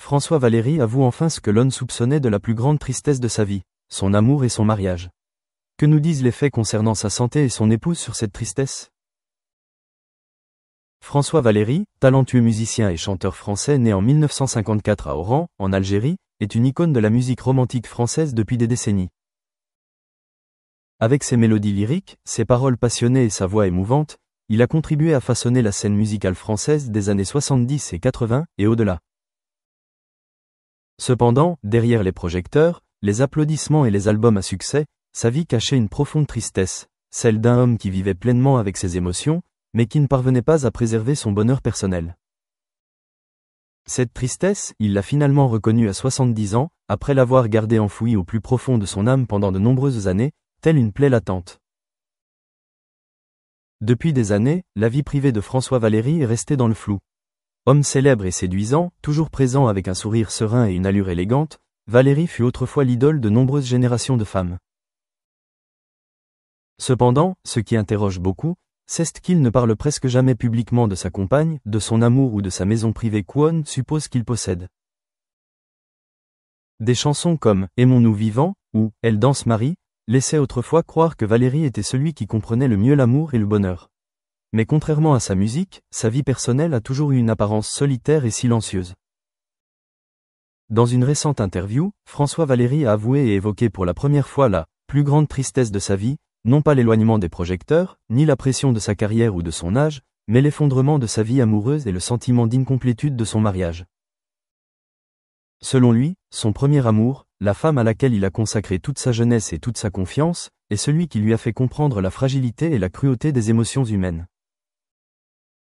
François Valéry avoue enfin ce que l'on soupçonnait de la plus grande tristesse de sa vie, son amour et son mariage. Que nous disent les faits concernant sa santé et son épouse sur cette tristesse? François Valéry, talentueux musicien et chanteur français né en 1954 à Oran, en Algérie, est une icône de la musique romantique française depuis des décennies. Avec ses mélodies lyriques, ses paroles passionnées et sa voix émouvante, il a contribué à façonner la scène musicale française des années 70 et 80 et au-delà. Cependant, derrière les projecteurs, les applaudissements et les albums à succès, sa vie cachait une profonde tristesse, celle d'un homme qui vivait pleinement avec ses émotions, mais qui ne parvenait pas à préserver son bonheur personnel. Cette tristesse, il l'a finalement reconnue à 70 ans, après l'avoir gardée enfouie au plus profond de son âme pendant de nombreuses années, telle une plaie latente. Depuis des années, la vie privée de François Valéry est restée dans le flou. Homme célèbre et séduisant, toujours présent avec un sourire serein et une allure élégante, Valéry fut autrefois l'idole de nombreuses générations de femmes. Cependant, ce qui interroge beaucoup, c'est qu'il ne parle presque jamais publiquement de sa compagne, de son amour ou de sa maison privée qu'On suppose qu'il possède. Des chansons comme « Aimons-nous vivants » ou « Elle danse Marie » laissaient autrefois croire que Valéry était celui qui comprenait le mieux l'amour et le bonheur. Mais contrairement à sa musique, sa vie personnelle a toujours eu une apparence solitaire et silencieuse. Dans une récente interview, François Valéry a avoué et évoqué pour la première fois la plus grande tristesse de sa vie, non pas l'éloignement des projecteurs, ni la pression de sa carrière ou de son âge, mais l'effondrement de sa vie amoureuse et le sentiment d'incomplétude de son mariage. Selon lui, son premier amour, la femme à laquelle il a consacré toute sa jeunesse et toute sa confiance, est celui qui lui a fait comprendre la fragilité et la cruauté des émotions humaines.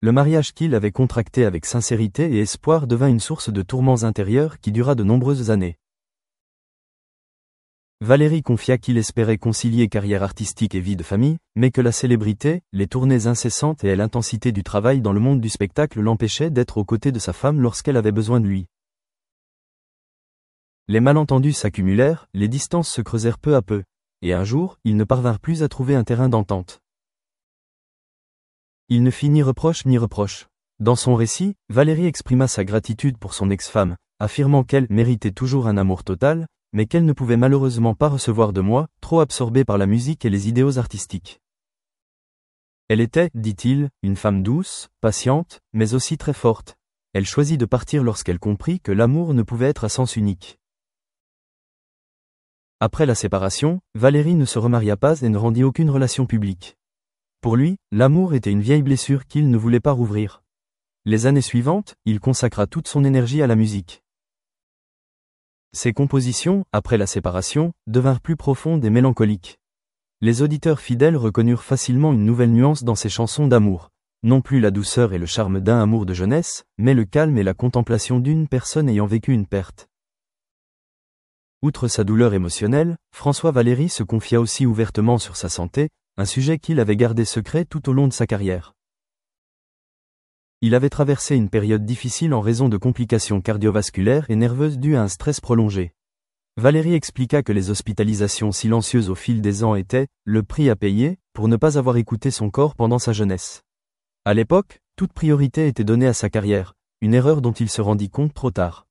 Le mariage qu'il avait contracté avec sincérité et espoir devint une source de tourments intérieurs qui dura de nombreuses années. Valéry confia qu'il espérait concilier carrière artistique et vie de famille, mais que la célébrité, les tournées incessantes et l'intensité du travail dans le monde du spectacle l'empêchaient d'être aux côtés de sa femme lorsqu'elle avait besoin de lui. Les malentendus s'accumulèrent, les distances se creusèrent peu à peu, et un jour, ils ne parvinrent plus à trouver un terrain d'entente. Il ne fit ni reproche ni reproche. Dans son récit, Valéry exprima sa gratitude pour son ex-femme, affirmant qu'elle méritait toujours un amour total, mais qu'elle ne pouvait malheureusement pas recevoir de moi, trop absorbée par la musique et les idéaux artistiques. Elle était, dit-il, une femme douce, patiente, mais aussi très forte. Elle choisit de partir lorsqu'elle comprit que l'amour ne pouvait être à sens unique. Après la séparation, Valéry ne se remaria pas et ne rendit aucune relation publique. Pour lui, l'amour était une vieille blessure qu'il ne voulait pas rouvrir. Les années suivantes, il consacra toute son énergie à la musique. Ses compositions, après la séparation, devinrent plus profondes et mélancoliques. Les auditeurs fidèles reconnurent facilement une nouvelle nuance dans ses chansons d'amour, non plus la douceur et le charme d'un amour de jeunesse, mais le calme et la contemplation d'une personne ayant vécu une perte. Outre sa douleur émotionnelle, François Valéry se confia aussi ouvertement sur sa santé, un sujet qu'il avait gardé secret tout au long de sa carrière. Il avait traversé une période difficile en raison de complications cardiovasculaires et nerveuses dues à un stress prolongé. Valéry expliqua que les hospitalisations silencieuses au fil des ans étaient le prix à payer pour ne pas avoir écouté son corps pendant sa jeunesse. À l'époque, toute priorité était donnée à sa carrière, une erreur dont il se rendit compte trop tard.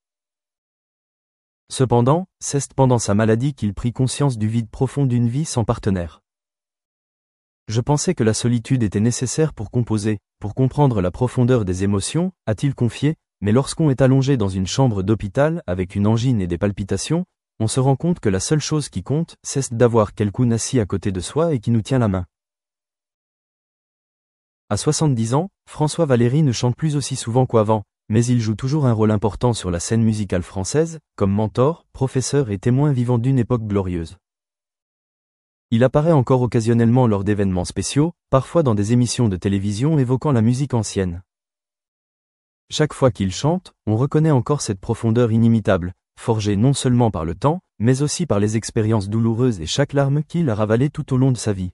Cependant, c'est pendant sa maladie qu'il prit conscience du vide profond d'une vie sans partenaire. Je pensais que la solitude était nécessaire pour composer, pour comprendre la profondeur des émotions, a-t-il confié, mais lorsqu'on est allongé dans une chambre d'hôpital avec une angine et des palpitations, on se rend compte que la seule chose qui compte, c'est d'avoir quelqu'un assis à côté de soi et qui nous tient la main. À 70 ans, François Valéry ne chante plus aussi souvent qu'avant, mais il joue toujours un rôle important sur la scène musicale française, comme mentor, professeur et témoin vivant d'une époque glorieuse. Il apparaît encore occasionnellement lors d'événements spéciaux, parfois dans des émissions de télévision évoquant la musique ancienne. Chaque fois qu'il chante, on reconnaît encore cette profondeur inimitable, forgée non seulement par le temps, mais aussi par les expériences douloureuses et chaque larme qu'il a ravalée tout au long de sa vie.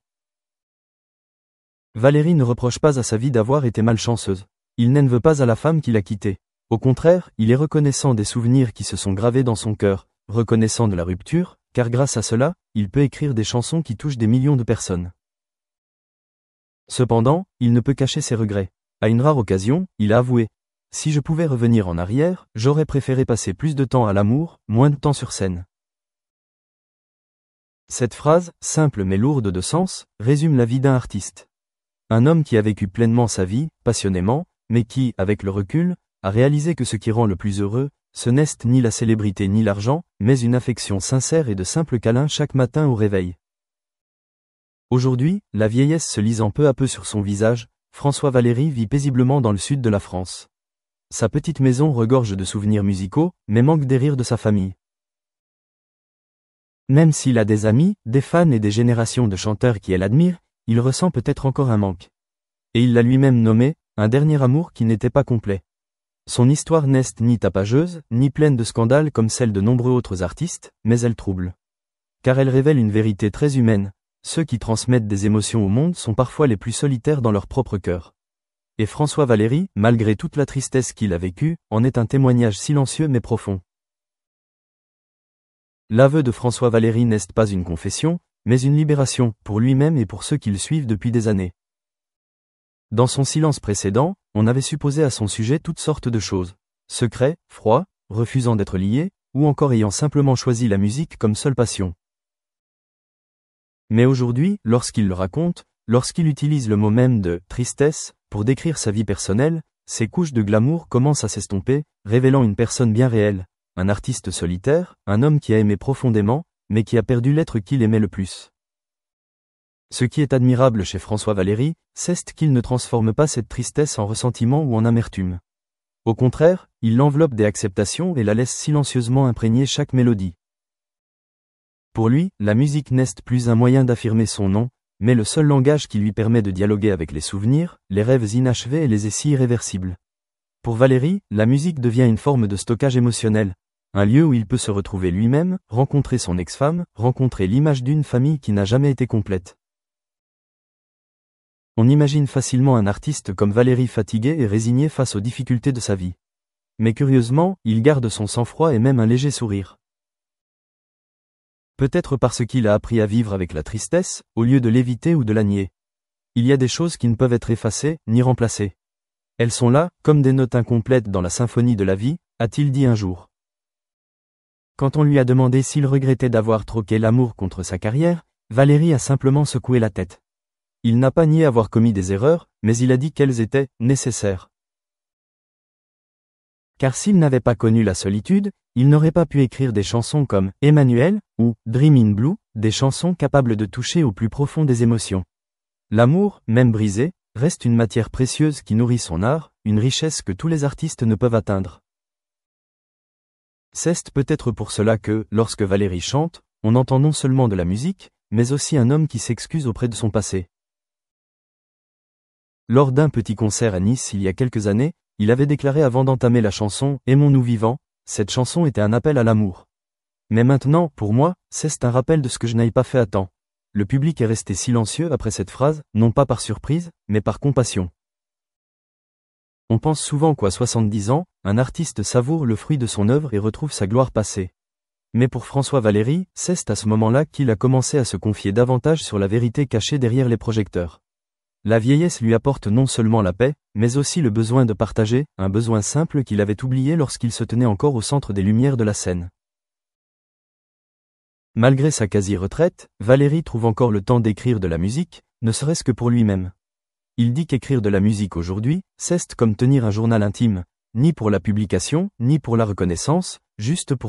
Valéry ne reproche pas à sa vie d'avoir été malchanceuse. Il n'en veut pas à la femme qu'il a quittée. Au contraire, il est reconnaissant des souvenirs qui se sont gravés dans son cœur, reconnaissant de la rupture, car grâce à cela, il peut écrire des chansons qui touchent des millions de personnes. Cependant, il ne peut cacher ses regrets. À une rare occasion, il a avoué si je pouvais revenir en arrière, j'aurais préféré passer plus de temps à l'amour, moins de temps sur scène. Cette phrase, simple mais lourde de sens, résume la vie d'un artiste. Un homme qui a vécu pleinement sa vie, passionnément, mais qui, avec le recul, a réalisé que ce qui rend le plus heureux, ce n'est ni la célébrité ni l'argent, mais une affection sincère et de simples câlins chaque matin au réveil. Aujourd'hui, la vieillesse se lisant peu à peu sur son visage, François Valéry vit paisiblement dans le sud de la France. Sa petite maison regorge de souvenirs musicaux, mais manque des rires de sa famille. Même s'il a des amis, des fans et des générations de chanteurs qui l'admirent, il ressent peut-être encore un manque. Et il l'a lui-même nommé, un dernier amour qui n'était pas complet. Son histoire n'est ni tapageuse, ni pleine de scandales comme celle de nombreux autres artistes, mais elle trouble. Car elle révèle une vérité très humaine. Ceux qui transmettent des émotions au monde sont parfois les plus solitaires dans leur propre cœur. Et François Valéry, malgré toute la tristesse qu'il a vécue, en est un témoignage silencieux mais profond. L'aveu de François Valéry n'est pas une confession, mais une libération, pour lui-même et pour ceux qui le suivent depuis des années. Dans son silence précédent, on avait supposé à son sujet toutes sortes de choses. Secret, froid, refusant d'être lié, ou encore ayant simplement choisi la musique comme seule passion. Mais aujourd'hui, lorsqu'il le raconte, lorsqu'il utilise le mot même de « tristesse » pour décrire sa vie personnelle, ses couches de glamour commencent à s'estomper, révélant une personne bien réelle, un artiste solitaire, un homme qui a aimé profondément, mais qui a perdu l'être qu'il aimait le plus. Ce qui est admirable chez François Valéry, c'est qu'il ne transforme pas cette tristesse en ressentiment ou en amertume. Au contraire, il l'enveloppe d'acceptation et la laisse silencieusement imprégner chaque mélodie. Pour lui, la musique n'est plus un moyen d'affirmer son nom, mais le seul langage qui lui permet de dialoguer avec les souvenirs, les rêves inachevés et les essais irréversibles. Pour Valéry, la musique devient une forme de stockage émotionnel, un lieu où il peut se retrouver lui-même, rencontrer son ex-femme, rencontrer l'image d'une famille qui n'a jamais été complète. On imagine facilement un artiste comme Valéry fatigué et résigné face aux difficultés de sa vie. Mais curieusement, il garde son sang-froid et même un léger sourire. Peut-être parce qu'il a appris à vivre avec la tristesse, au lieu de l'éviter ou de la nier. Il y a des choses qui ne peuvent être effacées, ni remplacées. Elles sont là, comme des notes incomplètes dans la symphonie de la vie, a-t-il dit un jour. Quand on lui a demandé s'il regrettait d'avoir troqué l'amour contre sa carrière, Valéry a simplement secoué la tête. Il n'a pas nié avoir commis des erreurs, mais il a dit qu'elles étaient nécessaires. Car s'il n'avait pas connu la solitude, il n'aurait pas pu écrire des chansons comme Emmanuel ou Dream in Blue, des chansons capables de toucher au plus profond des émotions. L'amour, même brisé, reste une matière précieuse qui nourrit son art, une richesse que tous les artistes ne peuvent atteindre. C'est peut-être pour cela que, lorsque Valéry chante, on entend non seulement de la musique, mais aussi un homme qui s'excuse auprès de son passé. Lors d'un petit concert à Nice il y a quelques années, il avait déclaré avant d'entamer la chanson « Aimons-nous vivants », cette chanson était un appel à l'amour. Mais maintenant, pour moi, c'est un rappel de ce que je n'avais pas fait à temps. Le public est resté silencieux après cette phrase, non pas par surprise, mais par compassion. On pense souvent qu'à 70 ans, un artiste savoure le fruit de son œuvre et retrouve sa gloire passée. Mais pour François Valéry, c'est à ce moment-là qu'il a commencé à se confier davantage sur la vérité cachée derrière les projecteurs. La vieillesse lui apporte non seulement la paix, mais aussi le besoin de partager, un besoin simple qu'il avait oublié lorsqu'il se tenait encore au centre des lumières de la scène. Malgré sa quasi-retraite, Valéry trouve encore le temps d'écrire de la musique, ne serait-ce que pour lui-même. Il dit qu'écrire de la musique aujourd'hui, c'est comme tenir un journal intime, ni pour la publication, ni pour la reconnaissance, juste pour